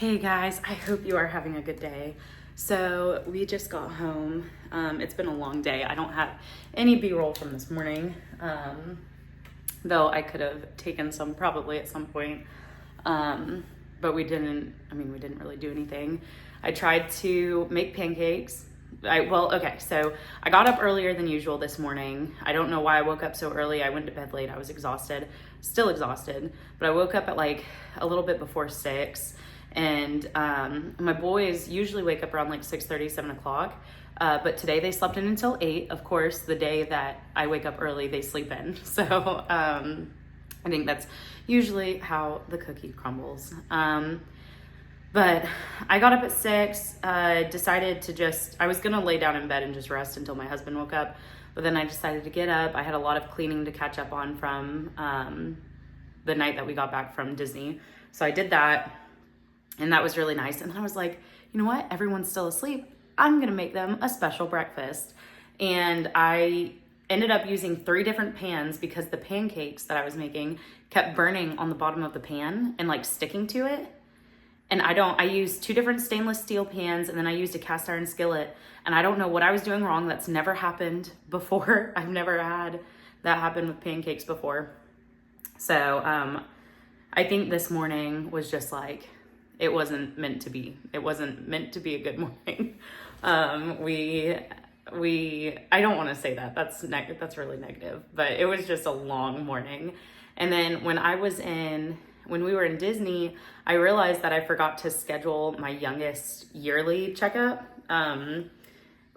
Hey guys, I hope you are having a good day. So we just got home. It's been a long day. I don't have any B-roll from this morning, though I could have taken some probably at some point. But we didn't really do anything. I tried to make pancakes. So I got up earlier than usual this morning. I don't know why I woke up so early. I went to bed late. I was exhausted, still exhausted, but I woke up at like a little bit before 6. And my boys usually wake up around like 6:30, 7 o'clock. But today they slept in until 8. Of course, the day that I wake up early, they sleep in. So I think that's usually how the cookie crumbles. But I got up at 6, decided to I was gonna lay down in bed and just rest until my husband woke up. But then I decided to get up. I had a lot of cleaning to catch up on from the night that we got back from Disney. So I did that. And that was really nice. And then I was like, you know what? Everyone's still asleep. I'm going to make them a special breakfast. And I ended up using 3 different pans because the pancakes that I was making kept burning on the bottom of the pan and like sticking to it. And I used 2 different stainless steel pans, and then I used a cast iron skillet. And I don't know what I was doing wrong. That's never happened before. I've never had that happen with pancakes before. So I think this morning was just like, it wasn't meant to be. It wasn't meant to be a good morning. I don't want to say that. That's really negative. But it was just a long morning. And then when we were in Disney, I realized that I forgot to schedule my youngest yearly checkup,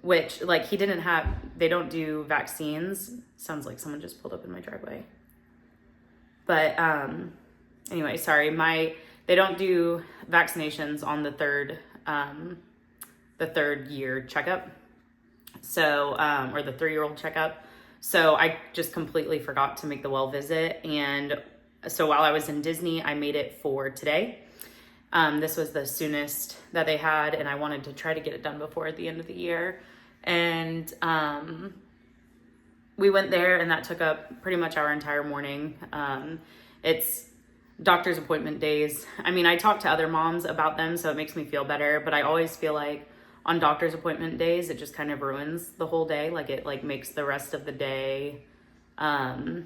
which like they don't do vaccines. Sounds like someone just pulled up in my driveway. But anyway, sorry, they don't do vaccinations on the third year checkup. So, or the 3-year-old checkup. So I just completely forgot to make the well visit. And so while I was in Disney, I made it for today. This was the soonest that they had, and I wanted to try to get it done before the end of the year. And we went there, and that took up pretty much our entire morning. It's doctor's appointment days. I mean, I talk to other moms about them, so it makes me feel better, but I always feel like on doctor's appointment days, it just kind of ruins the whole day. Like it like makes the rest of the day, like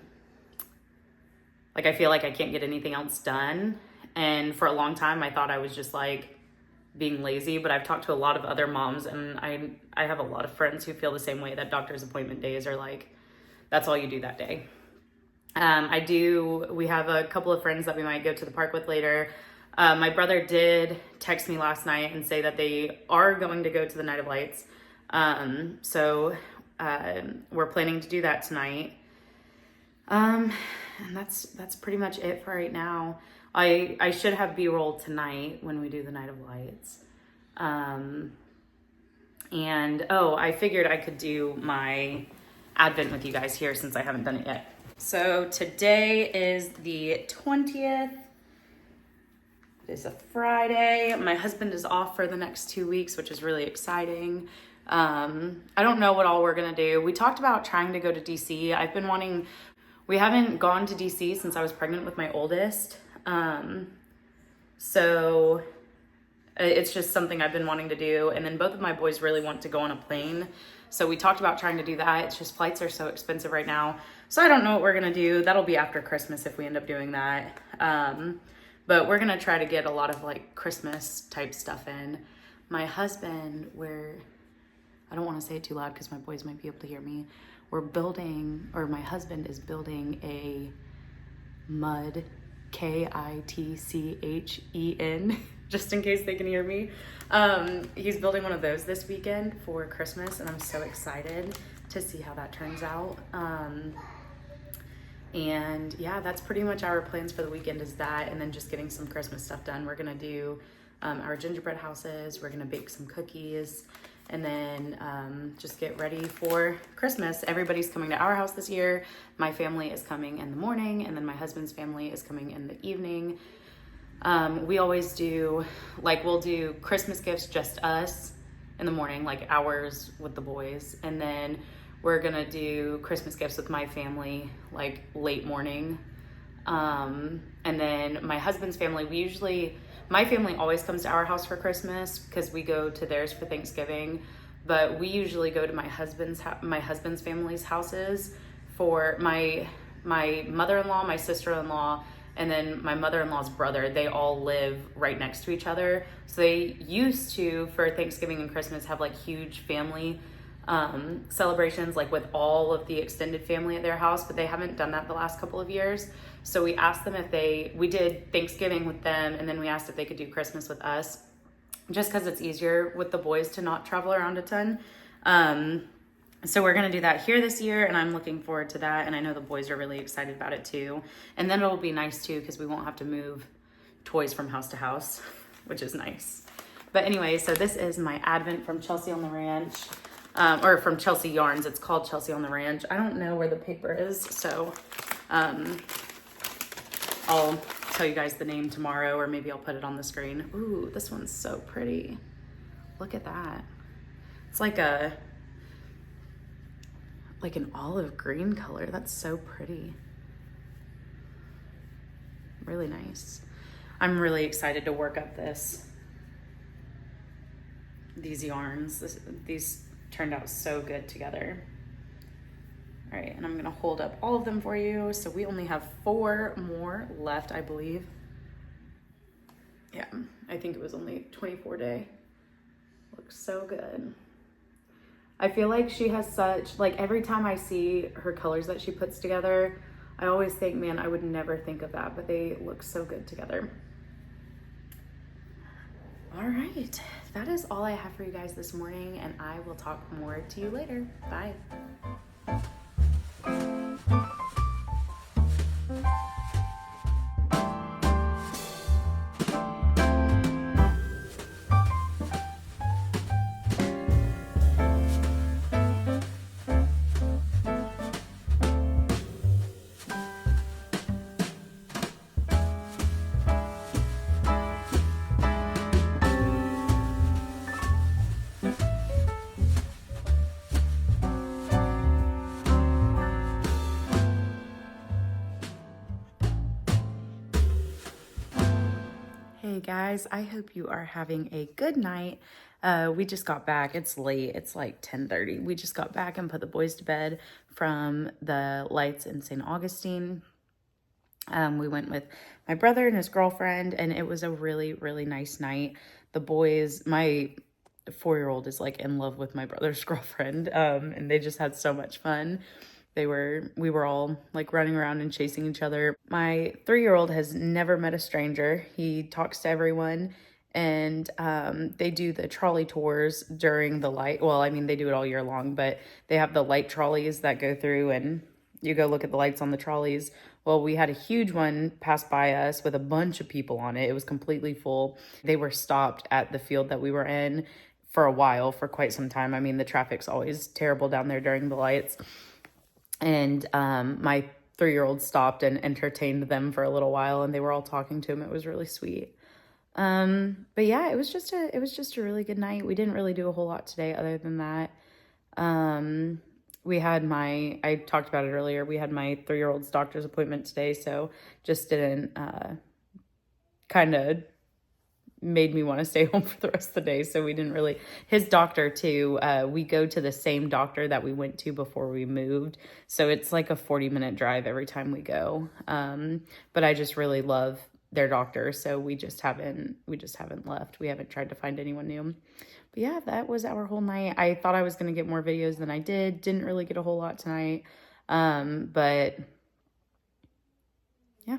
I feel like I can't get anything else done. And for a long time, I thought I was just like being lazy, but I've talked to a lot of other moms, and I have a lot of friends who feel the same way, that doctor's appointment days are like, that's all you do that day. We have a couple of friends that we might go to the park with later. My brother did text me last night and say that they are going to go to the Night of Lights. So we're planning to do that tonight. And that's pretty much it for right now. I should have B-roll tonight when we do the Night of Lights. I figured I could do my Advent with you guys here since I haven't done it yet. So today is the 20th. It is a Friday. My husband is off for the next 2 weeks, which is really exciting. I don't know what all we're gonna do. We talked about trying to go to DC. We haven't gone to DC since I was pregnant with my oldest. So it's just something I've been wanting to do. And then both of my boys really want to go on a plane. So we talked about trying to do that. It's just flights are so expensive right now. So I don't know what we're gonna do. That'll be after Christmas if we end up doing that. But we're gonna try to get a lot of like Christmas type stuff in. My husband, I don't wanna say it too loud because my boys might be able to hear me. My husband is building a mud, KITCHEN, just in case they can hear me. He's building one of those this weekend for Christmas, and I'm so excited to see how that turns out. And yeah, that's pretty much our plans for the weekend, is that, and then just getting some Christmas stuff done. We're gonna do our gingerbread houses, we're gonna bake some cookies, and then just get ready for Christmas. Everybody's coming to our house this year. My family is coming in the morning, and then my husband's family is coming in the evening. We always do, we'll do Christmas gifts, just us, in the morning, like ours with the boys, and then we're gonna do Christmas gifts with my family, like late morning. And then my husband's family, my family always comes to our house for Christmas because we go to theirs for Thanksgiving, but we usually go to my husband's family's houses for my mother-in-law, my sister-in-law, and then my mother-in-law's brother. They all live right next to each other. So they used to, for Thanksgiving and Christmas, have like huge family celebrations, like with all of the extended family at their house, but they haven't done that the last couple of years. So we asked them if we did Thanksgiving with them, and then we asked if they could do Christmas with us, just because it's easier with the boys to not travel around a ton. So we're going to do that here this year, and I'm looking forward to that. And I know the boys are really excited about it too. And then it'll be nice too, because we won't have to move toys from house to house, which is nice. But anyway, so this is my Advent from Chelsea on the Ranch, or from Chelsea Yarns. It's called Chelsea on the Ranch. I don't know where the paper is, so I'll tell you guys the name tomorrow, or maybe I'll put it on the screen. Ooh, this one's so pretty. Look at that. It's like an olive green color. That's so pretty. Really nice. I'm really excited to work up these yarns. These turned out so good together. All right, and I'm gonna hold up all of them for you. So we only have 4 more left, I believe. Yeah, I think it was only 24 day. Looks so good. I feel like she has such, like every time I see her colors that she puts together, I always think, man, I would never think of that, but they look so good together. All right, that is all I have for you guys this morning, and I will talk more to you later. Bye. Hey guys, I hope you are having a good night. We just got back. It's late. It's like 10:30. We just got back and put the boys to bed from the lights in St. Augustine. We went with my brother and his girlfriend, and it was a really, really nice night. The boys, my 4-year-old is like in love with my brother's girlfriend, and they just had so much fun. We were all like running around and chasing each other. My 3-year-old has never met a stranger. He talks to everyone, and they do the trolley tours during the light. Well, I mean, they do it all year long, but they have the light trolleys that go through, and you go look at the lights on the trolleys. Well, we had a huge one pass by us with a bunch of people on it. It was completely full. They were stopped at the field that we were in for a while, for quite some time. I mean, the traffic's always terrible down there during the lights. And my 3-year-old stopped and entertained them for a little while, and they were all talking to him. It was really sweet. But yeah, it was just a really good night. We didn't really do a whole lot today other than that. I talked about it earlier. We had my 3-year-old's doctor's appointment today, so just didn't kind of made me want to stay home for the rest of the day. So we didn't really, his doctor too, we go to the same doctor that we went to before we moved. So it's like a 40-minute drive every time we go. But I just really love their doctor. So we just haven't left. We haven't tried to find anyone new. But yeah, that was our whole night. I thought I was going to get more videos than I did. Didn't really get a whole lot tonight. But yeah,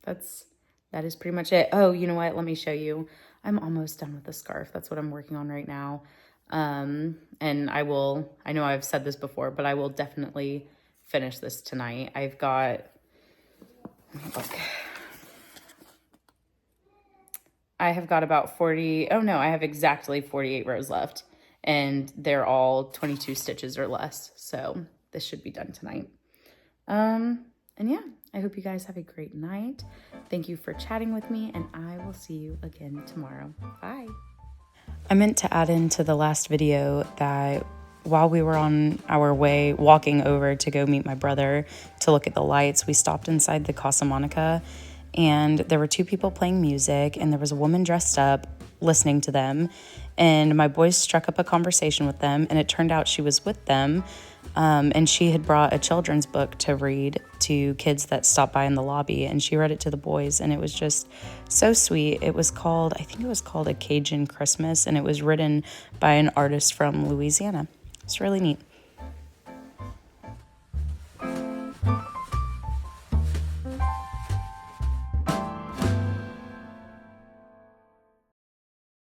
that is pretty much it. Oh, you know what? Let me show you. I'm almost done with the scarf. That's what I'm working on right now. And I know I've said this before, but I will definitely finish this tonight. I've got, look. I have got about I have exactly 48 rows left, and they're all 22 stitches or less. So this should be done tonight. And yeah, I hope you guys have a great night. Thank you for chatting with me, and I will see you again tomorrow. Bye. I meant to add into the last video that while we were on our way walking over to go meet my brother to look at the lights, we stopped inside the Casa Monica, and there were two people playing music, and there was a woman dressed up listening to them. And my boys struck up a conversation with them, and it turned out she was with them. And she had brought a children's book to read to kids that stopped by in the lobby, and she read it to the boys, and it was just so sweet. I think it was called A Cajun Christmas, and it was written by an artist from Louisiana. It's really neat.